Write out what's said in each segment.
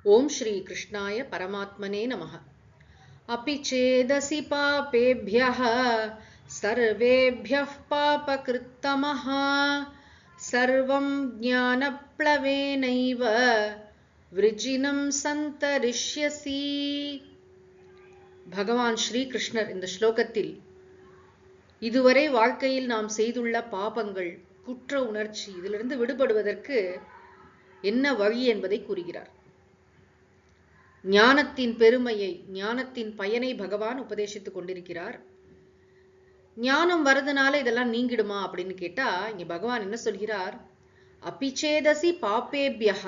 ओम श्री कृष्णाय परमात्मने नमः। अपि चेदसि पापेभ्यः सर्वेभ्यः पापकृत्तमः सर्वं ज्ञानप्लवेनैव विजिनं सन्तरिष्यसि। பகவான் ஸ்ரீ கிருஷ்ணர் இந்த ஸ்லோகத்தில் இதுவரை வாழ்க்கையில் நாம் செய்துள்ள பாபங்கள், குற்ற உணர்ச்சி, இதிலிருந்து விடுபடுவதற்கு என்ன வழி என்பதை கூறுகிறார். ஞானத்தின் பெருமையை, ஞானத்தின் பயனை பகவான் உபதேசித்துக் கொண்டிருக்கிறார். ஞானம் வரதுனால இதெல்லாம் நீங்கிடுமா அப்படின்னு கேட்டா, இங்க பகவான் என்ன சொல்கிறார்? அபிச்சேதசி பாப்பேபியஹ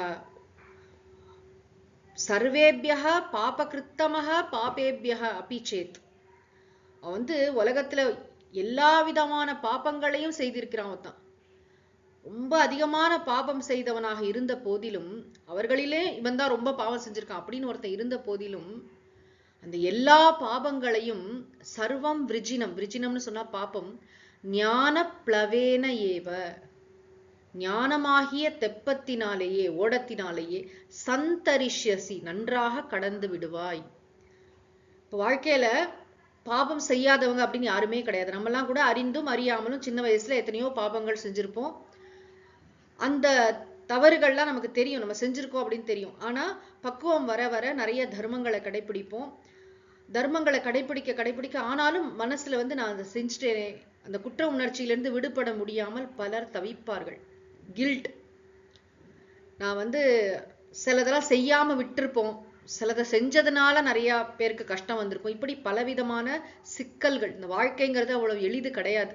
சர்வேபியஹ பாபகிருத்தமஹ பாபேபியஹ அபிச்சேத். அவன் உலகத்துல எல்லா விதமான பாபங்களையும் செய்திருக்கிறான். தான் ரொம்ப அதிகமான பாபம் செய்தவனாக இருந்த போதிலும், அவர்களிலே இவன் தான் ரொம்ப பாவம் செஞ்சிருக்கான் அப்படின்னு ஒருத்தன் இருந்த போதிலும், அந்த எல்லா பாபங்களையும் சர்வம் விரிஜினம், விரிஜினம்னு சொன்னா பாபம், ஞான பிளவேன ஏவ, ஞானமாகிய தெப்பத்தினாலேயே, ஓடத்தினாலேயே, சந்தரிஷ்யசி, நன்றாக கடந்து விடுவாய். இப்போ வாழ்க்கையில பாபம் செய்யாதவங்க அப்படின்னு யாருமே கிடையாது. நம்மெல்லாம் கூட அறிந்தும் அறியாமலும் சின்ன வயசுல எத்தனையோ பாபங்கள் செஞ்சிருப்போம். அந்த தவறுகள்லாம் நமக்கு தெரியும், நம்ம செஞ்சிருக்கோம் அப்படின்னு தெரியும். ஆனா பக்குவம் வர வர நிறைய தர்மங்களை கடைபிடிப்போம். தர்மங்களை கடைபிடிக்க ஆனாலும் மனசுல நான் அதை செஞ்சுட்டேனே, அந்த குற்ற உணர்ச்சியிலிருந்து விடுபட முடியாமல் பலர் தவிப்பார்கள். கில்ட். நான் சிலதெல்லாம் செய்யாம விட்டுருப்போம், சிலதை செஞ்சதுனால நிறைய பேருக்கு கஷ்டம் வந்திருக்கும். இப்படி பலவிதமான சிக்கல்கள். இந்த வாழ்க்கைங்கிறது அவ்வளவு எளிது கிடையாது.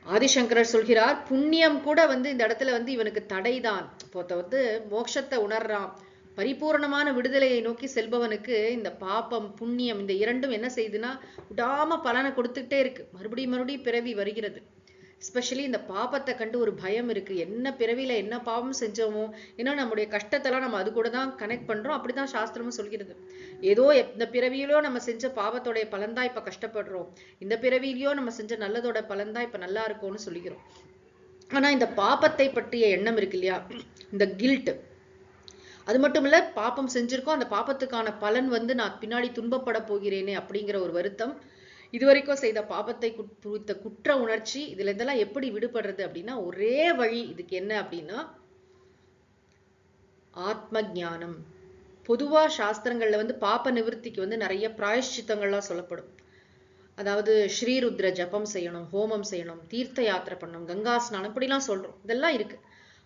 ஆதிசங்கரர் சொல்கிறார், புண்ணியம் கூட இந்த இடத்துல இவனுக்கு தடைதான். மோட்சத்தை உணர்றான், பரிபூர்ணமான விடுதலையை நோக்கி செல்பவனுக்கு இந்த பாபம் புண்ணியம் இந்த இரண்டும் என்ன செய்யுதுன்னா விடாம பலனை கொடுத்துட்டே இருக்கு. மறுபடியும் பிறவி வருகிறது. எஸ்பெஷலி இந்த பாபத்தை கண்டு ஒரு பயம் இருக்கு. என்ன பிறவியில என்ன பாவம் செஞ்சோமோ, ஏன்னா நம்முடைய கஷ்டத்தெல்லாம் நம்ம அது கூட தான் கனெக்ட் பண்றோம். அப்படிதான் சாஸ்திரமும் சொல்கிறது. ஏதோ இந்த பிறவியிலோ நம்ம செஞ்ச பாவத்தோடைய பலன்தான் இப்ப கஷ்டப்படுறோம், இந்த பிறவியிலோ நம்ம செஞ்ச நல்லதோட பலன்தான் இப்ப நல்லா இருக்கும்னு சொல்லிக்கிறோம். ஆனா இந்த பாபத்தை பற்றிய எண்ணம் இருக்கு இல்லையா, இந்த கில்ட், அது மட்டும் இல்ல, பாபம் செஞ்சிருக்கோம், அந்த பாபத்துக்கான பலன் நான் பின்னாடி துன்பப்பட போகிறேனே அப்படிங்கிற ஒரு வருத்தம், இதுவரைக்கும் செய்த பாபத்தை குறித்த குற்ற உணர்ச்சி, இதுல இருந்தெல்லாம் எப்படி விடுபடுறது அப்படின்னா, ஒரே வழி இதுக்கு என்ன அப்படின்னா ஆத்ம ஞானம். பொதுவா சாஸ்திரங்கள்ல பாப நிவர்த்திக்கு நிறைய பிராயஷ்சித்தங்கள்லாம் சொல்லப்படும். அதாவது ஸ்ரீருத்ர ஜபம் செய்யணும், ஹோமம் செய்யணும், தீர்த்த யாத்திரை பண்ணணும், கங்கா ஸ்நானம், இப்படிலாம் சொல்றோம். இதெல்லாம் இருக்கு.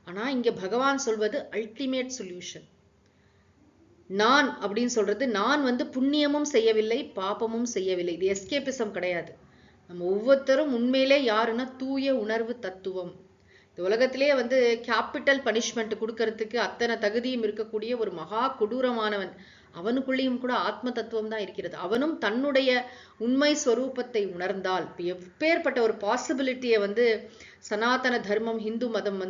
ஆனா இங்க பகவான் சொல்வது அல்டிமேட் சொல்யூஷன். நான் அப்படின்னு சொல்றது, நான் புண்ணியமும் செய்யவில்லை, பாபமும் செய்யவில்லை. இது எஸ்கேபிசம் கிடையாது. நம்ம ஒவ்வொருத்தரும் உண்மையிலே யாருன்னா தூய உணர்வு தத்துவம். இந்த உலகத்திலே கேபிட்டல் பனிஷ்மெண்ட் கொடுக்கறதுக்கு அத்தனை தகுதியும் இருக்கக்கூடிய ஒரு மகா கொடூரமானவன், அவனுக்குள்ளேயும் கூட ஆத்ம தத்துவம் தான் இருக்கிறது. அவனும் தன்னுடைய உண்மை ஸ்வரூபத்தை உணர்ந்தால், எப்பேற்பட்ட ஒரு பாசிபிலிட்டியை சனாதன தர்மம், ஹிந்து மதம்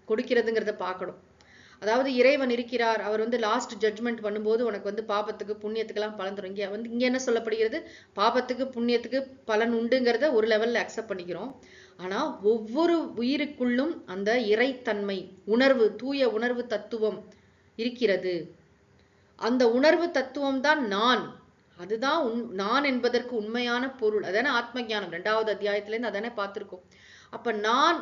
கொடுக்கிறதுங்கிறத பார்க்கணும். அதாவது இறைவன் இருக்கிறார், அவர் லாஸ்ட் ஜட்ஜ்மெண்ட் பண்ணும்போது உனக்கு பாபத்துக்கு புண்ணியத்துக்கெல்லாம் பலன் தரும். இங்க என்ன சொல்லப்படுகிறது? பாபத்துக்கு புண்ணியத்துக்கு பலன் உண்டுங்கிறத ஒரு லெவல்ல அக்செப்ட் பண்ணிக்கிறோம். ஆனா ஒவ்வொரு உயிருக்குள்ளும் அந்த இறைத்தன்மை, உணர்வு, தூய உணர்வு தத்துவம் இருக்கிறது. அந்த உணர்வு தத்துவம் தான் நான். அதுதான் நான் என்பதற்கு உண்மையான பொருள். அதான ஆத்ம ஞானம். 2வது அத்தியாயத்திலேருந்து அதானே பார்த்திருக்கோம். அப்ப நான்,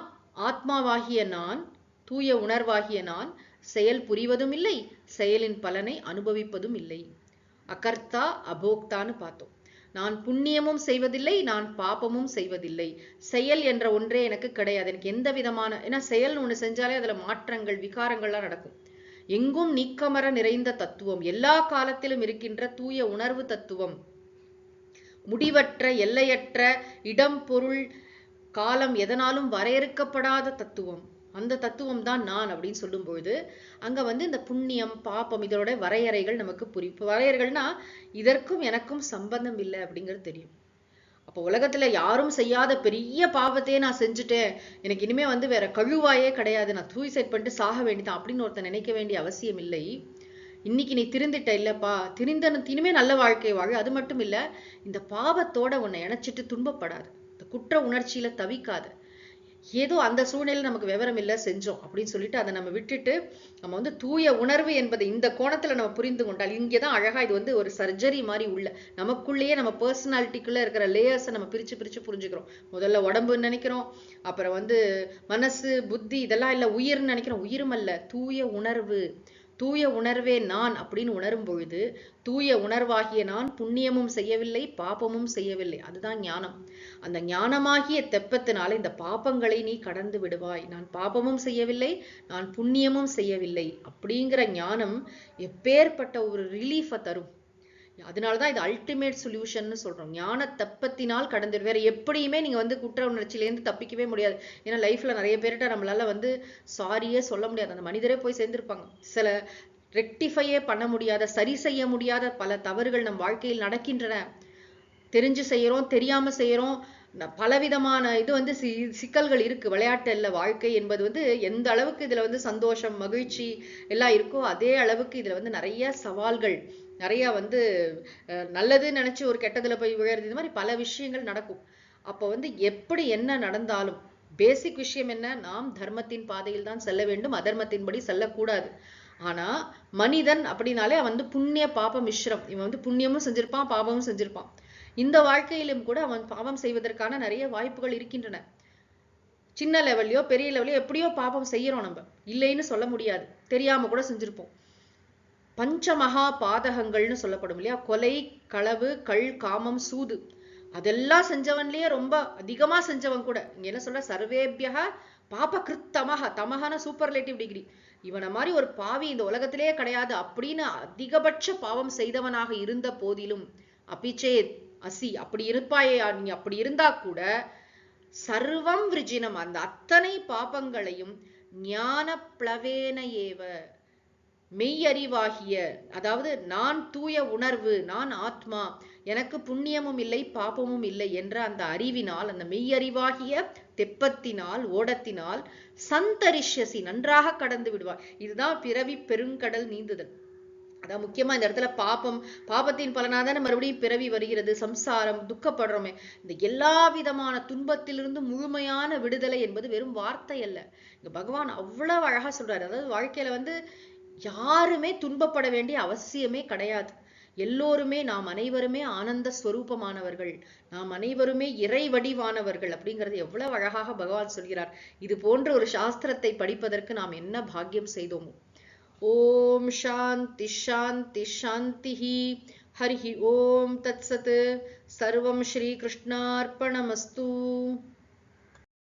ஆத்மாவாகிய நான், தூய உணர்வாகிய நான் செயல் புரிவதும் இல்லை, செயலின் பலனை அனுபவிப்பதும் இல்லை. அகர்த்தா அபோக்தான்னு பார்த்தோம். நான் புண்ணியமும் செய்வதில்லை, நான் பாபமும் செய்வதில்லை. செயல் என்ற ஒன்றே எனக்கு கிடையாது. எனக்கு எந்த விதமான, ஏன்னா செயல் ஒண்ணு செஞ்சாலே அதுல மாற்றங்கள், விகாரங்கள்லாம் நடக்கும். எங்கும் நீக்கமர நிறைந்த தத்துவம், எல்லா காலத்திலும் இருக்கின்ற தூய உணர்வு தத்துவம், முடிவற்ற எல்லையற்ற இடம் பொருள் காலம் எதனாலும் வரையறுக்கப்படாத தத்துவம். அந்த தத்துவம் தான் நான் அப்படின்னு சொல்லும் பொழுது அங்க இந்த புண்ணியம் பாபம் இதோட வரையறைகள் நமக்கு புரியும். வரையறைகள்னா இதற்கும் எனக்கும் சம்பந்தம் இல்லை அப்படிங்கிறது தெரியும். அப்போ உலகத்துல யாரும் செய்யாத பெரிய பாவத்தையே நான் செஞ்சுட்டேன், எனக்கு இனிமே வேற கழுவாயே கிடையாது, நான் சூசைட் பண்ணிட்டு சாக வேண்டியதான் அப்படின்னு ஒருத்தன் நினைக்க வேண்டிய அவசியம் இல்லை. இன்னைக்கு நீ திருந்திட்ட இல்லப்பா, இனிமே நல்ல வாழ்க்கை வாழ. அது மட்டும் இல்ல, இந்த பாவத்தோட உன்னை இணைச்சிட்டு துன்பப்படாது, இந்த குற்ற உணர்ச்சியில தவிக்காது. ஏதோ அந்த சூழ்நிலை நமக்கு விவரம் இல்லை செஞ்சோம் அப்படின்னு சொல்லிட்டு அதை நம்ம விட்டுட்டு நம்ம வந்து தூய உணர்வு என்பதை இந்த கோணத்துல நம்ம புரிந்து கொண்டால், இங்கேதான் அழகா இது வந்து ஒரு சர்ஜரி மாதிரி உள்ள நமக்குள்ளேயே நம்ம பர்சனாலிட்டிக்குள்ள இருக்கிற லேயர்ஸை நம்ம பிரிச்சு பிரிச்சு புரிஞ்சுக்கிறோம். முதல்ல உடம்புன்னு நினைக்கிறோம், அப்புறம் வந்து மனசு புத்தி இதெல்லாம் இல்லை, உயிர்னு நினைக்கிறோம். உயிரும் அல்ல, தூய உணர்வு. தூய உணர்வே நான் அப்படின்னு உணரும் பொழுது, தூய உணர்வாகிய நான் புண்ணியமும் செய்யவில்லை பாபமும் செய்யவில்லை. அதுதான் ஞானம். அந்த ஞானமாகிய தெப்பத்தினால இந்த பாபங்களை நீ கடந்து விடுவாய். நான் பாபமும் செய்யவில்லை, நான் புண்ணியமும் செய்யவில்லை அப்படிங்கிற ஞானம் எப்பேற்பட்ட ஒரு ரிலீஃபை தரும். அதனாலதான் இது அல்டிமேட் சொல்யூஷன் சொல்றோம். ஞான தப்பத்தினால் கடந்து வேற எப்படியுமே நீங்க வந்து குற்ற உணர்ச்சியிலேருந்து தப்பிக்கவே முடியாது. ஏன்னா லைஃப்ல நிறைய பேர்கிட்ட நம்மளால வந்து சாரியே சொல்ல முடியாது. அந்த மனிதரே போய் சேர்ந்திருப்பாங்க. சில ரெக்டிஃபையே பண்ண முடியாத, சரி செய்ய முடியாத பல தவறுகள் நம் வாழ்க்கையில் நடக்கின்றன. தெரிஞ்சு செய்யறோம், தெரியாம செய்யறோம், பலவிதமான இது வந்து சிக்கல்கள் இருக்கு. விளையாட்டு இல்ல, வாழ்க்கை என்பது வந்து எந்த அளவுக்கு இதுல வந்து சந்தோஷம் மகிழ்ச்சி எல்லாம் இருக்கோ அதே அளவுக்கு இதுல வந்து நிறைய சவால்கள், நிறைய வந்து நல்லதுன்னு நினைச்சு ஒரு கெட்டதுல போய் விழுறது, இது மாதிரி பல விஷயங்கள் நடக்கும். அப்போ வந்து எப்படி என்ன நடந்தாலும் பேசிக் விஷயம் என்ன, நாம் தர்மத்தின் பாதையில் தான் செல்ல வேண்டும், அதர்மத்தின்படி செல்லக்கூடாது. ஆனா மனிதன் அப்படின்னாலே அவன் வந்து புண்ணிய பாப மிஸ்ரம். இவன் வந்து புண்ணியமும் செஞ்சிருப்பான் பாபமும் செஞ்சிருப்பான். இந்த வாழ்க்கையிலும் கூட அவன் பாவம் செய்வதற்கான நிறைய வாய்ப்புகள் இருக்கின்றன. சின்ன லெவல்லையோ பெரிய லெவல்லையோ எப்படியோ பாபம் செய்யறோம், நம்ம இல்லைன்னு சொல்ல முடியாது, தெரியாம கூட செஞ்சிருப்போம். பஞ்சமகா பாதகங்கள்னு சொல்லப்படும் இல்லையா, கொலை களவு கள் காமம் சூது, அதெல்லாம் செஞ்சவன்லயே ரொம்ப அதிகமா செஞ்சவன் கூட இங்க என்ன சொல்ற, சர்வேபியக பாப கிருத்தமக, தமகன சூப்பர்லேட்டிவ் டிகிரி. இவனை மாதிரி ஒரு பாவி இந்த உலகத்திலேயே கிடையாது அப்படின்னு அதிகபட்ச பாவம் செய்தவனாக இருந்த போதிலும், அபிச்சே அசி அப்படி இருப்பாயே, நீ அப்படி இருந்தா கூட சர்வம் விருஜினம், அந்த அத்தனை பாபங்களையும் ஞான பிளவேன ஏவ, மெய்யறிவாகிய, அதாவது நான் தூய உணர்வு, நான் ஆத்மா, எனக்கு புண்ணியமும் இல்லை பாபமும் இல்லை என்ற அந்த அறிவினால், அந்த மெய்யறிவாகிய தெப்பத்தினால் ஓடத்தினால் சந்தரிஷ்யசி, நன்றாக கடந்து விடுவார். இதுதான் பிறவி பெருங்கடல் நீந்துதல். அதான் முக்கியமா இந்த இடத்துல பாபத்தின் பலனாதான மறுபடியும் பிறவி வருகிறது, சம்சாரம், துக்கப்படுறோமே. இந்த எல்லா விதமான துன்பத்திலிருந்து முழுமையான விடுதலை என்பது வெறும் வார்த்தை அல்ல. இங்க பகவான் அவ்வளவு அழகா சொல்றாரு. அதாவது வாழ்க்கையில வந்து யாருமே துன்பப்பட வேண்டிய அவசியமே கிடையாது. எல்லோருமே, நாம் அனைவருமே ஆனந்த ஸ்வரூபமானவர்கள், நாம் அனைவருமே இறை வடிவானவர்கள் அப்படிங்கிறது எவ்வளவு அழகாக பகவான் சொல்கிறார். இது போன்ற ஒரு சாஸ்திரத்தை படிப்பதற்கு நாம் என்ன பாக்கியம் செய்தோமோ. ஓம் சாந்தி சாந்தி சாந்தி. ஹரி ஓம் தத்சத். சர்வம் ஸ்ரீ கிருஷ்ணார்ப்பணமஸ்து.